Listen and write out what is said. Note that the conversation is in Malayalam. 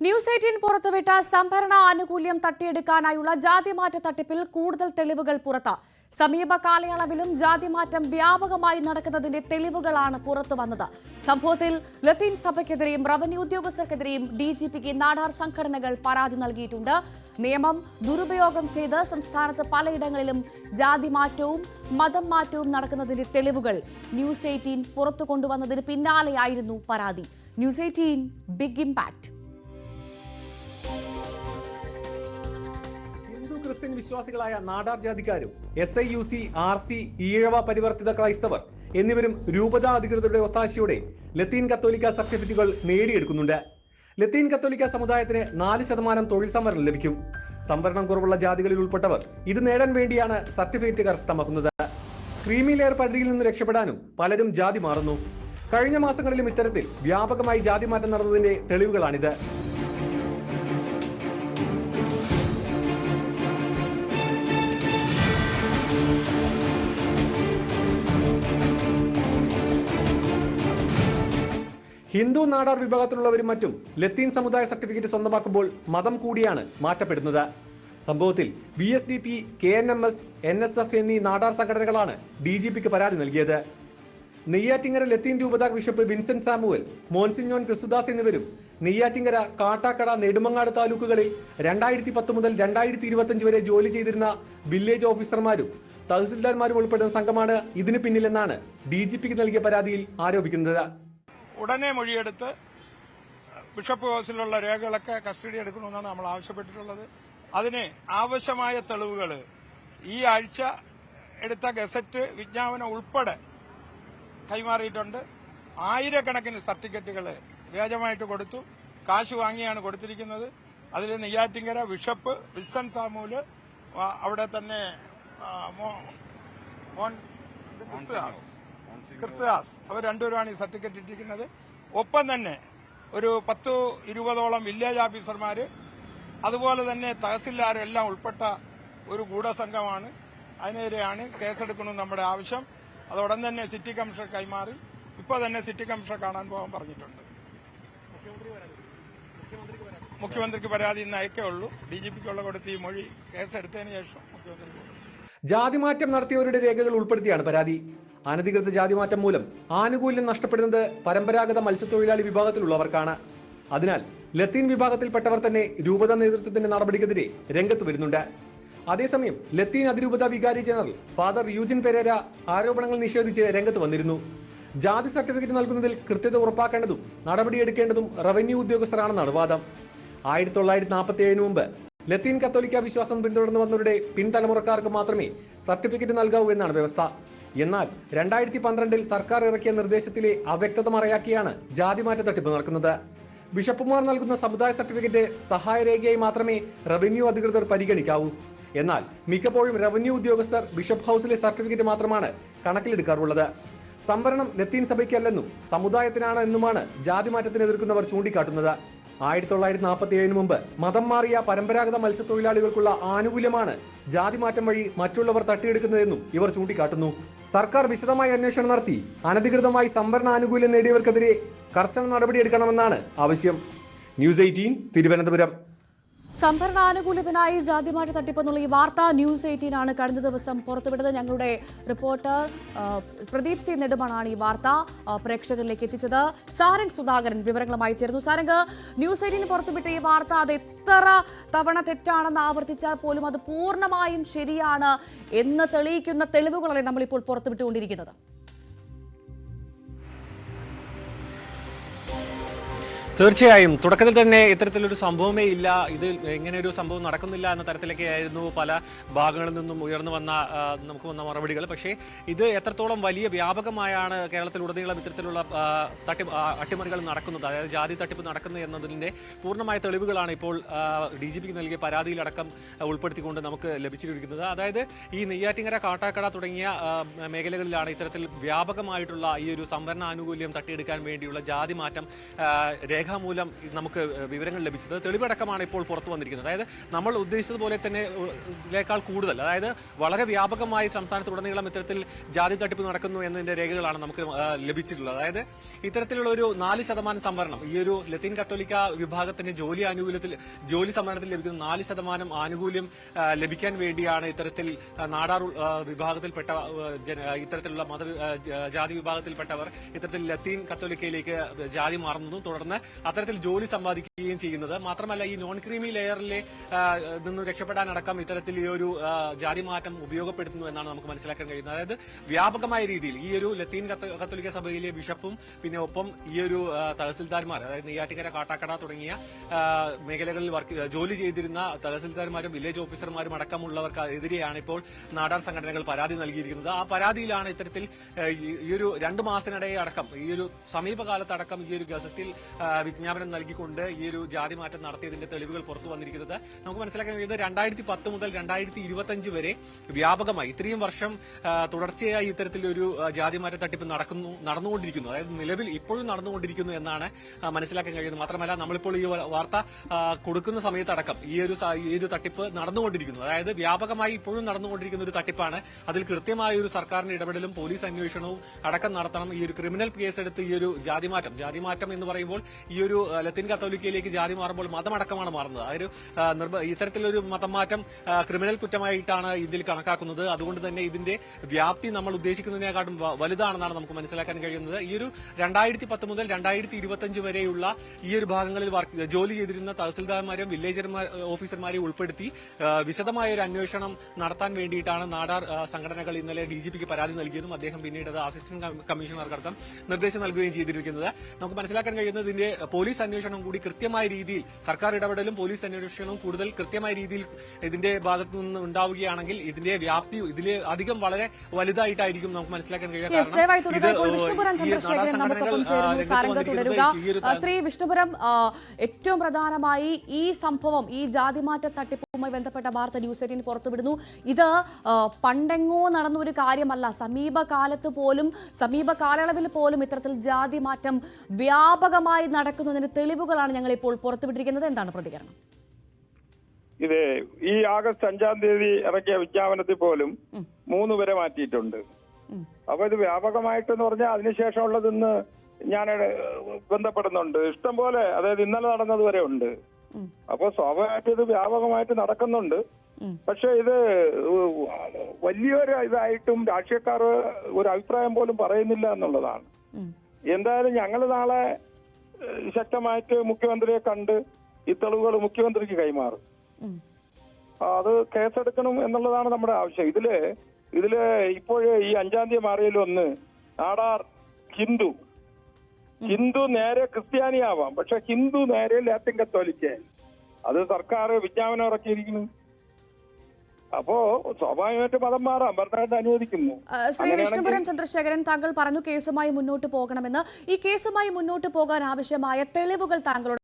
ന്യൂസ് 18 പുറത്തുവിട്ട സംഭരണ ആനുകൂല്യം തട്ടിയെടുക്കാനായുള്ള ജാതിമാറ്റ തട്ടിപ്പിൽ കൂടുതൽ തെളിവുകൾ പുറത്ത്. സമീപ കാലയളവിലും ജാതിമാറ്റം വ്യാപകമായി നടക്കുന്നതിന്റെ തെളിവുകളാണ് പുറത്തുവന്നത്. സംഭവത്തിൽ ലത്തീൻ സഭയ്ക്കെതിരെയും റവന്യൂ ഉദ്യോഗസ്ഥർക്കെതിരെയും ഡിജിപിക്ക് നാടാർ സംഘടനകൾ പരാതി നൽകിയിട്ടുണ്ട്. നിയമം ദുരുപയോഗം ചെയ്ത് സംസ്ഥാനത്ത് പലയിടങ്ങളിലും ജാതിമാറ്റവും മതം മാറ്റവും നടക്കുന്നതിന്റെ തെളിവുകൾ ന്യൂസ് 18 പുറത്തു കൊണ്ടുവന്നതിന് പിന്നാലെയായിരുന്നു പരാതി. News 18 big impact. ക്രിസ്ത്യൻ വിശ്വാസികളായ നാടാർ ജാതിക്കാരും SIUC, RC, ഈഴവ പരിവർത്തിത ക്രൈസ്തവർ എന്നിവരും രൂപത അധികൃതരുടെ ഒത്താശയോടെ ലത്തീൻ കത്തോലിക്ക സർട്ടിഫിക്കറ്റുകൾ നേടിയെടുക്കുന്നുണ്ട്. ലത്തീൻ കത്തോലിക്ക സമുദായത്തിന് 4% തൊഴിൽ സംവരണം ലഭിക്കും. സംവരണം കുറവുള്ള ജാതികളിൽ ഉൾപ്പെട്ടവർ ഇത് നേടാൻ വേണ്ടിയാണ് സർട്ടിഫിക്കറ്റ് കരസ്ഥമാക്കുന്നത്. ക്രീമി ലെയർ പരിധിയിൽ നിന്ന് രക്ഷപ്പെടാനും പലരും ജാതി മാറുന്നു. കഴിഞ്ഞ മാസങ്ങളിലും ഇത്തരത്തിൽ വ്യാപകമായി ജാതി മാറ്റം നടന്നതിന്റെ തെളിവുകളാണിത്. ഹിന്ദു നാടാർ വിഭാഗത്തിലുള്ളവരും മറ്റും ലത്തീൻ സമുദായ സർട്ടിഫിക്കറ്റ് സ്വന്തമാക്കുമ്പോൾ മതം കൂടിയാണ് മാറ്റപ്പെടുന്നത്. സംഭവത്തിൽ VSDP, KNMS, NSF എന്നീ നാടാർ സംഘടനകളാണ് DGPക്ക് പരാതി നൽകിയത്. നെയ്യാറ്റിങ്കര ലത്തീൻ രൂപത ബിഷപ്പ് വിൻസെന്റ് സാമുവൽ, മോൻസിഞ്ഞോൻ ക്രിസ്തുദാസ് എന്നിവരും നെയ്യാറ്റിങ്കര, കാട്ടാക്കട, നെടുമങ്ങാട് താലൂക്കുകളിൽ 2010 മുതൽ 2025 വരെ ജോലി ചെയ്തിരുന്ന വില്ലേജ് ഓഫീസർമാരും തഹസിൽദാർമാരും ഉൾപ്പെടുന്ന സംഘമാണ് ഇതിന് പിന്നിലെന്നാണ് DGPക്ക് നൽകിയ പരാതിയിൽ ആരോപിക്കുന്നത്. ഉടനെ മൊഴിയെടുത്ത് ബിഷപ്പ് ഹൗസിലുള്ള രേഖകളൊക്കെ കസ്റ്റഡി എടുക്കണമെന്നാണ് നമ്മൾ ആവശ്യപ്പെട്ടിട്ടുള്ളത്. അതിന് ആവശ്യമായ തെളിവുകൾ ഈ ആഴ്ച എടുത്ത ഗസറ്റ് വിജ്ഞാപനം ഉൾപ്പെടെ കൈമാറിയിട്ടുണ്ട്. ആയിരക്കണക്കിന് സർട്ടിഫിക്കറ്റുകൾ വ്യാജമായിട്ട് കൊടുത്തു, കാശ് വാങ്ങിയാണ് കൊടുത്തിരിക്കുന്നത്. അതിൽ നെയ്യാറ്റിങ്കര ബിഷപ്പ് വിൽസൺ സാമൂല്, അവിടെ തന്നെ ക്രിസ്തുദാസ്, അവർ രണ്ടുപേരുമാണ് ഈ സർട്ടിഫിക്കറ്റ് ഇട്ടിരിക്കുന്നത്. ഒപ്പം തന്നെ ഒരു 10-20ഓളം വില്ലേജ് ഓഫീസർമാർ, അതുപോലെ തന്നെ തഹസിൽദാരും എല്ലാം ഉൾപ്പെട്ട ഒരു ഗൂഢസംഘമാണ്. അതിനെതിരെയാണ് കേസെടുക്കണമെന്ന് നമ്മുടെ ആവശ്യം. അത് ഉടൻ തന്നെ സിറ്റി കമ്മീഷണർ കൈമാറി. ഇപ്പോൾ തന്നെ സിറ്റി കമ്മീഷണർ കാണാൻ പോകാൻ പറഞ്ഞിട്ടുണ്ട്. മുഖ്യമന്ത്രിക്ക് പരാതി ഇന്ന് അയക്കേ ഉള്ളൂ. DGPക്കുള്ള കൊടുത്ത് ഈ മൊഴി കേസെടുത്തതിന് ശേഷം മുഖ്യമന്ത്രി. ജാതിമാറ്റം നടത്തിയവരുടെ രേഖകൾ ഉൾപ്പെടുത്തിയാണ് പരാതി. അനധികൃത ജാതിമാറ്റം മൂലം ആനുകൂല്യം നഷ്ടപ്പെടുന്നത് പരമ്പരാഗത മത്സ്യത്തൊഴിലാളി വിഭാഗത്തിലുള്ളവർക്കാണ്. അതിനാൽ ലത്തീൻ വിഭാഗത്തിൽപ്പെട്ടവർ തന്നെ രൂപത നേതൃത്വത്തിന്റെ നടപടിക്കെതിരെ രംഗത്ത് വരുന്നുണ്ട്. അതേസമയം ലത്തീൻ അതിരൂപത വികാരി ജനറൽ ഫാദർ യൂജിൻ പെരേര ആരോപണങ്ങൾ നിഷേധിച്ച് രംഗത്ത് വന്നിരുന്നു. ജാതി സർട്ടിഫിക്കറ്റ് നൽകുന്നതിൽ കൃത്യത ഉറപ്പാക്കേണ്ടതും നടപടിയെടുക്കേണ്ടതും റവന്യൂ ഉദ്യോഗസ്ഥരാണെന്നാണ് വാദം. 1947 മുമ്പ് ലത്തീൻ കത്തോലിക്ക വിശ്വാസം പിന്തുടർന്നു വന്നവരുടെ പിൻതലമുറക്കാർക്ക് മാത്രമേ സർട്ടിഫിക്കറ്റ് നൽകാവൂ എന്നാണ് വ്യവസ്ഥ. എന്നാൽ 2012 സർക്കാർ ഇറക്കിയ നിർദ്ദേശത്തിലെ അവ്യക്തത മറയാക്കിയാണ് ജാതിമാറ്റ തട്ടിപ്പ് നടക്കുന്നത്. ബിഷപ്പുമാർ നൽകുന്ന സമുദായ സർട്ടിഫിക്കറ്റ് സഹായരേഖയായി മാത്രമേ റവന്യൂ അധികൃതർ പരിഗണിക്കാവൂ. എന്നാൽ മിക്കപ്പോഴും റവന്യൂ ഉദ്യോഗസ്ഥർ ബിഷപ്പ് ഹൌസിലെ സർട്ടിഫിക്കറ്റ് മാത്രമാണ് കണക്കിലെടുക്കാറുള്ളത്. സംവരണം ലത്തീൻ സഭയ്ക്കല്ലെന്നും സമുദായത്തിനാണ് എന്നുമാണ് ജാതിമാറ്റത്തിന് എതിർക്കുന്നവർ ചൂണ്ടിക്കാട്ടുന്നത്. 1947 മുമ്പ് മതം മാറിയ പരമ്പരാഗത മത്സ്യത്തൊഴിലാളികൾക്കുള്ള ആനുകൂല്യമാണ് ജാതിമാറ്റം വഴി മറ്റുള്ളവർ തട്ടിയെടുക്കുന്നതെന്നും ഇവർ ചൂണ്ടിക്കാട്ടുന്നു. സർക്കാർ വിശദമായ അന്വേഷണം നടത്തി അനധികൃതമായി സംവരണ ആനുകൂല്യം നേടിയവർക്കെതിരെ കർശന നടപടിയെടുക്കണമെന്നാണ് ആവശ്യം. ന്യൂസ് 18 തിരുവനന്തപുരം. സംഭരണ ആനുകൂല്യത്തിനായി ജാതിമാറ്റ തട്ടിപ്പെന്നുള്ള ഈ വാർത്ത ന്യൂസ് 18 ആണ് കഴിഞ്ഞ ദിവസം പുറത്തുവിട്ടത്. ഞങ്ങളുടെ റിപ്പോർട്ടർ പ്രദീപ് സി നെടുമണാണ് ഈ വാർത്ത പ്രേക്ഷകരിലേക്ക് എത്തിച്ചത്. സാരംഗ് സുധാകരൻ വിവരങ്ങളുമായി ചേർന്നു. സാരംഗ്, ന്യൂസ് 18 പുറത്തുവിട്ട ഈ വാർത്ത അത് എത്ര തവണ തെറ്റാണെന്ന് ആവർത്തിച്ചാൽ പോലും അത് പൂർണ്ണമായും ശരിയാണ് എന്ന് തെളിയിക്കുന്ന തെളിവുകളല്ലേ നമ്മളിപ്പോൾ പുറത്തുവിട്ടുകൊണ്ടിരിക്കുന്നത്? തീർച്ചയായും തുടക്കത്തിൽ തന്നെ ഇത്തരത്തിലൊരു സംഭവമേ ഇല്ല, ഇത് എങ്ങനെ ഒരു സംഭവം നടക്കുന്നില്ല എന്ന തരത്തിലൊക്കെയായിരുന്നു പല ഭാഗങ്ങളിൽ നിന്നും ഉയർന്നു വന്ന നമുക്ക് വന്ന മറുപടികൾ. പക്ഷേ ഇത് എത്രത്തോളം വലിയ വ്യാപകമായാണ് കേരളത്തിലുടനീളം ഇത്തരത്തിലുള്ള അട്ടിമറികൾ നടക്കുന്നത്, അതായത് ജാതി തട്ടിപ്പ് നടക്കുന്നത് എന്നതിൻ്റെ പൂർണ്ണമായ തെളിവുകളാണ് ഇപ്പോൾ DGPക്ക് നൽകിയ പരാതിയിലടക്കം ഉൾപ്പെടുത്തിക്കൊണ്ട് നമുക്ക് ലഭിച്ചിരിക്കുന്നത്. അതായത് ഈ നെയ്യാറ്റിങ്കര, കാട്ടാക്കട തുടങ്ങിയ മേഖലകളിലാണ് ഇത്തരത്തിൽ വ്യാപകമായിട്ടുള്ള ഈ ഒരു സംവരണ ആനുകൂല്യം തട്ടിയെടുക്കാൻ വേണ്ടിയുള്ള ജാതി മാറ്റം രേഖാമൂലം നമുക്ക് വിവരങ്ങൾ ലഭിച്ചത്. തെളിവടക്കമാണ് ഇപ്പോൾ പുറത്തു വന്നിരിക്കുന്നത്. അതായത് നമ്മൾ ഉദ്ദേശിച്ചതുപോലെ തന്നെ േക്കാൾ കൂടുതൽ, അതായത് വളരെ വ്യാപകമായി സംസ്ഥാനത്തുടനീളം ഇത്തരത്തിൽ ജാതി തട്ടിപ്പ് നടക്കുന്നു എന്നതിന്റെ രേഖകളാണ് നമുക്ക് ലഭിച്ചിട്ടുള്ളത്. അതായത് ഇത്തരത്തിലുള്ള ഒരു 4% സംവരണം, ഈ ഒരു ലത്തീൻ കത്തോലിക്ക വിഭാഗത്തിന്റെ ജോലി സംവരണത്തിൽ ലഭിക്കുന്ന 4% ആനുകൂല്യം ലഭിക്കാൻ വേണ്ടിയാണ് ഇത്തരത്തിൽ നാടാർ വിഭാഗത്തിൽപ്പെട്ട ഇത്തരത്തിലുള്ള ജാതി വിഭാഗത്തിൽപ്പെട്ടവർ ഇത്തരത്തിൽ ലത്തീൻ കത്തോലിക്കയിലേക്ക് ജാതി മാറുന്നതും തുടർന്ന് അത്തരത്തിൽ ജോലി സമ്പാദിക്കുകയും ചെയ്യുന്നത്. മാത്രമല്ല ഈ നോൺ ക്രീമി ലെയറിലെ നിന്ന് രക്ഷപ്പെടാനടക്കം ഇത്തരത്തിൽ ഈ ഒരു ജാതി മാറ്റം ഉപയോഗപ്പെടുത്തുന്നു എന്നാണ് നമുക്ക് മനസ്സിലാക്കാൻ കഴിയുന്നത്. അതായത് വ്യാപകമായ രീതിയിൽ ഈ ഒരു ലത്തീൻ കത്തോലിക്ക സഭയിലെ ബിഷപ്പും പിന്നെ ഒപ്പം ഈ ഒരു തഹസിൽദാർമാർ, അതായത് നെയ്യാറ്റിക്കര, കാട്ടാക്കട തുടങ്ങിയ മേഖലകളിൽ ജോലി ചെയ്തിരുന്ന തഹസിൽദാർമാരും വില്ലേജ് ഓഫീസർമാരും അടക്കമുള്ളവർക്കെതിരെയാണ് ഇപ്പോൾ നാടാർ സംഘടനകൾ പരാതി നൽകിയിരിക്കുന്നത്. ആ പരാതിയിലാണ് ഇത്തരത്തിൽ ഈ ഒരു 2 മാസത്തിനിടെ അടക്കം, ഈ ഒരു സമീപകാലത്തടക്കം ഈ ഒരു ഗസറ്റിൽ വിജ്ഞാപനം നൽകിക്കൊണ്ട് ഈ ഒരു ജാതി മാറ്റം നടത്തിയതിന്റെ തെളിവുകൾ പുറത്തു വന്നിരിക്കുന്നത്. നമുക്ക് മനസ്സിലാക്കാൻ കഴിയുന്നത് 2010 മുതൽ 2025 വരെ വ്യാപകമായി ഇത്രയും വർഷം തുടർച്ചയായി ഇത്തരത്തിലൊരു ജാതിമാറ്റ തട്ടിപ്പ് നടന്നുകൊണ്ടിരിക്കുന്നു. അതായത് നിലവിൽ ഇപ്പോഴും നടന്നുകൊണ്ടിരിക്കുന്നു എന്നാണ് മനസ്സിലാക്കാൻ കഴിയുന്നത്. മാത്രമല്ല നമ്മളിപ്പോൾ ഈ വാർത്ത കൊടുക്കുന്ന സമയത്തടക്കം ഈ ഒരു തട്ടിപ്പ് നടന്നുകൊണ്ടിരിക്കുന്നു. അതായത് വ്യാപകമായി ഇപ്പോഴും നടന്നുകൊണ്ടിരിക്കുന്ന ഒരു തട്ടിപ്പാണ്. അതിൽ കൃത്യമായ ഒരു സർക്കാരിന്റെ ഇടപെടലും പോലീസ് അന്വേഷണവും അടക്കം നടത്തണം. ഈ ഒരു ക്രിമിനൽ കേസെടുത്ത് ഈ ഒരു ജാതിമാറ്റം എന്ന് പറയുമ്പോൾ ഈ ഒരു ലത്തീൻ കത്തോലിക്കയിലേക്ക് ജാതി മാറുമ്പോൾ മതമടക്കമാണ് മാറുന്നത്. അതൊരു ഇത്തരത്തിലൊരു മതം മാറ്റം ക്രിമിനൽ കുറ്റമായിട്ടാണ് ഇതിൽ കണക്കാക്കുന്നത്. അതുകൊണ്ട് തന്നെ ഇതിന്റെ വ്യാപ്തി നമ്മൾ ഉദ്ദേശിക്കുന്നതിനെക്കാട്ടും വലുതാണെന്നാണ് നമുക്ക് മനസ്സിലാക്കാൻ കഴിയുന്നത്. ഈ ഒരു 2010 മുതൽ 2025 വരെയുള്ള ഈ ഒരു ഭാഗങ്ങളിൽ ജോലി ചെയ്തിരുന്ന തഹസിൽദാർമാരും വില്ലേജ് ഓഫീസർമാരെയും ഉൾപ്പെടുത്തി വിശദമായ ഒരു അന്വേഷണം നടത്താൻ വേണ്ടിയിട്ടാണ് നാടാർ സംഘടനകൾ ഇന്നലെ DGPക്ക് പരാതി നൽകിയതും അദ്ദേഹം പിന്നീട് അത് അസിസ്റ്റന്റ് കമ്മീഷണർക്കടക്കം നിർദ്ദേശം നൽകുകയും ചെയ്തിരിക്കുന്നത്. നമുക്ക് മനസ്സിലാക്കാൻ കഴിയുന്നത് ഇതിന്റെ പോലീസ് അന്വേഷണം കൂടി കൃത്യമായ രീതിയിൽ, സർക്കാർ ഇടപെടലും പോലീസ് അന്വേഷണവും കൂടുതൽ കൃത്യമായ രീതിയിൽ ഇതിന്റെ ഭാഗത്തു നിന്ന് ഉണ്ടാവുകയാണെങ്കിൽ ഇതിന്റെ വ്യാപ്തി ഇതിലെ അധികം വളരെ വലുതായിട്ടായിരിക്കും നമുക്ക് മനസ്സിലാക്കാൻ കഴിയുക. ശ്രീ വിഷ്ണുപുരം, ഏറ്റവും പ്രധാനമായി ഈ സംഭവം, ഈ ജാതിമാറ്റ തട്ടിപ്പുമായി ബന്ധപ്പെട്ട വാർത്ത ന്യൂസ് 18 പുറത്തുവിടുന്നു. ഇത് പണ്ടെങ്ങോ നടന്ന ഒരു കാര്യമല്ല. സമീപ കാലയളവിൽ പോലും ഇത്തരത്തിൽ ജാതി മാറ്റം വ്യാപകമായി നടക്കുന്നതിന് തെളിവുകളാണ് ഞങ്ങൾ ഇപ്പോൾ പുറത്തുവിട്ടിരിക്കുന്നത്. എന്താണ് പ്രതികരണം? ഇത് ഈ ആഗസ്റ്റ് 5-ാം തീയതി ഇറക്കിയ വിജ്ഞാപനത്തിൽ പോലും 3 വരെ മാറ്റിയിട്ടുണ്ട്. അപ്പൊ ഇത് വ്യാപകമായിട്ടെന്ന് പറഞ്ഞാൽ അതിനുശേഷമുള്ളതെന്ന് ഞാൻ ബന്ധപ്പെടുന്നുണ്ട്. ഇഷ്ടംപോലെ, അതായത് ഇന്നലെ നടന്നത് വരെ ഉണ്ട്. അപ്പൊ സ്വാഭാവികമായിട്ട് ഇത് വ്യാപകമായിട്ട് നടക്കുന്നുണ്ട്. പക്ഷെ ഇത് വലിയൊരു ഇതായിട്ടും രാഷ്ട്രീയക്കാർ ഒരു അഭിപ്രായം പോലും പറയുന്നില്ല എന്നുള്ളതാണ്. എന്തായാലും ഞങ്ങൾ നാളെ ശക്തമായിട്ട് മുഖ്യമന്ത്രിയെ കണ്ട് ഈ തെളിവുകൾ മുഖ്യമന്ത്രിക്ക് കൈമാറും. അത് കേസെടുക്കണം എന്നുള്ളതാണ് നമ്മുടെ ആവശ്യം. ഇതില് ഇപ്പോഴേ ഈ 5-ാം തീയതി മാറിയതിലൊന്ന് നാടാർ ഹിന്ദു നേരെ ക്രിസ്ത്യാനിയാവാം, പക്ഷെ ഹിന്ദു നേരെ ലാറ്റിൻ കത്തോലിക്ക. അത് സർക്കാർ വിജ്ഞാപനം ഇറക്കിയിരിക്കുന്നു. അപ്പോ സ്വാഭാവികമായിട്ട് മതം മാറാം, ഭരണഘടന അനുവദിക്കുന്നു. ശ്രീ വിഷ്ണുപുരം ചന്ദ്രശേഖരൻ, താങ്കൾ പറഞ്ഞു കേസുമായി മുന്നോട്ട് പോകണമെന്ന്. ഈ കേസുമായി മുന്നോട്ട് പോകാൻ ആവശ്യമായ തെളിവുകൾ താങ്കളോട്